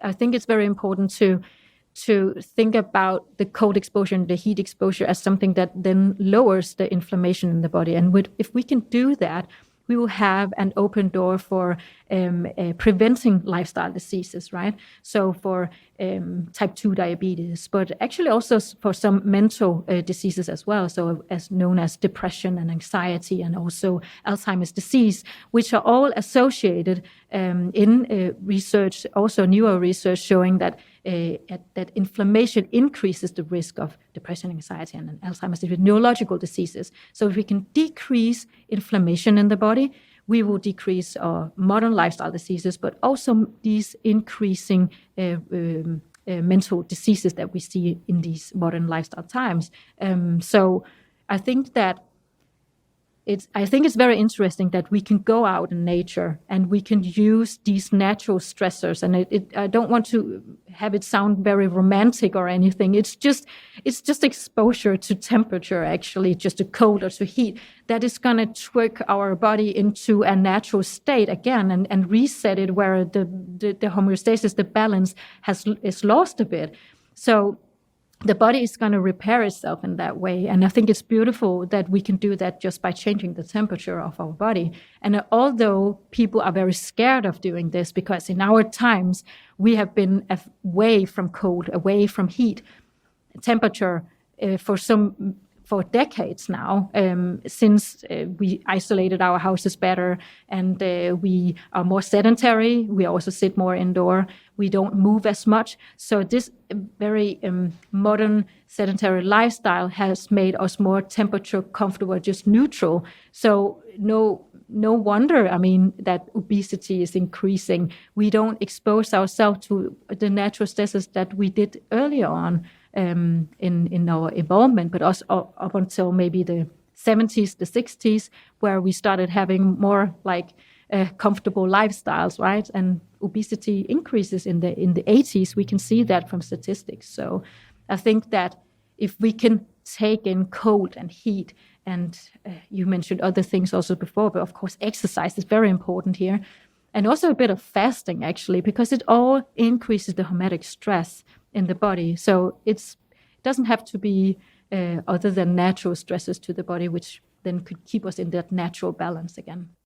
I think it's very important to think about the cold exposure and the heat exposure as something that then lowers the inflammation in the body. And if we can do that, we will have an open door for preventing lifestyle diseases, right? So for type 2 diabetes, but actually also for some mental diseases as well. So as known as depression and anxiety, and also Alzheimer's disease, which are all associated in research, also newer research showing that that inflammation increases the risk of depression, anxiety, and Alzheimer's disease, neurological diseases. So if we can decrease inflammation in the body, we will decrease our modern lifestyle diseases, but also these increasing mental diseases that we see in these modern lifestyle times. So I think that it's very interesting that we can go out in nature and we can use these natural stressors. And I don't want to have it sound very romantic or anything. It's just exposure to temperature, actually, just to cold or to heat, that is going to trick our body into a natural state again and reset it where the homeostasis, the balance is lost a bit. So the body is going to repair itself in that way. And I think it's beautiful that we can do that just by changing the temperature of our body. And although people are very scared of doing this, because in our times, we have been away from cold, away from heat, temperature for decades now, since we isolated our houses better and we are more sedentary. We also sit more indoor. We don't move as much. So this very modern sedentary lifestyle has made us more temperature comfortable, just neutral. So no wonder, that obesity is increasing. We don't expose ourselves to the natural stresses that we did earlier on in our involvement, but also up until maybe the 70s, the 60s, where we started having more comfortable lifestyles, right? And obesity increases in the 80s. We can see that from statistics. So I think that if we can take in cold and heat, and you mentioned other things also before, but of course exercise is very important here, and also a bit of fasting actually, because it all increases the hermetic stress in the body. So it doesn't have to be other than natural stresses to the body, which then could keep us in that natural balance again.